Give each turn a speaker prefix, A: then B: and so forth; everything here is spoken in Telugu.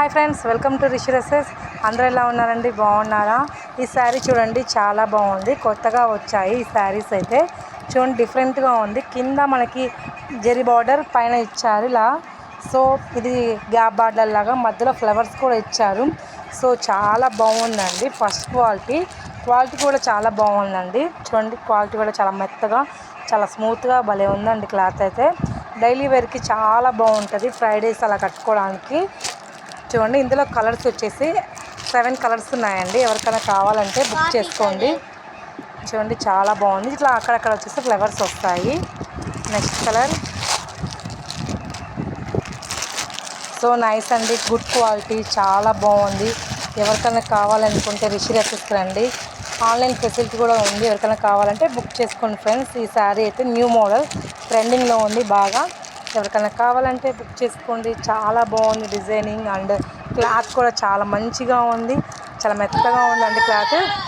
A: Hi friends, welcome to Rishi dresses. అందరూ ఎలా ఉన్నారండి? బాగున్నారా? ఈ శారీ చూడండి, చాలా బాగుంది. కొత్తగా వచ్చాయి ఈ శారీస్ అయితే. చూడండి, డిఫరెంట్గా ఉంది. కింద మనకి జెరీ బార్డర్ పైన ఇచ్చారు ఇలా. సో ఇది గ్యాప్ బార్డర్ లాగా, మధ్యలో ఫ్లవర్స్ కూడా ఇచ్చారు. సో చాలా బాగుందండి. ఫస్ట్ క్వాలిటీ కూడా చాలా బాగుందండి. చూడండి, క్వాలిటీ కూడా చాలా మెత్తగా, చాలా స్మూత్గా భలే ఉందండి. క్లాత్ అయితే డైలీ వేర్కి చాలా బాగుంటుంది. ఫ్రైడేస్ అలా కట్టుకోవడానికి. చూడండి, ఇందులో కలర్స్ వచ్చేసి 7 కలర్స్ ఉన్నాయండి. ఎవరికైనా కావాలంటే బుక్ చేసుకోండి. చూడండి, చాలా బాగుంది. ఇట్లా అక్కడక్కడ వచ్చేసి ఫ్లవర్స్ వస్తాయి. నెక్స్ట్ కలర్ సో నైస్ అండి. గుడ్ క్వాలిటీ, చాలా బాగుంది. ఎవరికైనా కావాలనుకుంటే రిషి డ్రెస్సెస్కి రండి. ఆన్లైన్ ఫెసిలిటీ కూడా ఉంది. ఎవరికైనా కావాలంటే బుక్ చేసుకోండి ఫ్రెండ్స్. ఈ శారీ అయితే న్యూ మోడల్, ట్రెండింగ్లో ఉంది బాగా. ఎవరికైనా కావాలంటే బుక్ చేసుకోండి. చాలా బాగుంది డిజైనింగ్, అండ్ క్లాత్ కూడా చాలా మంచిగా ఉంది. చాలా మెత్తగా ఉందండి క్లాత్.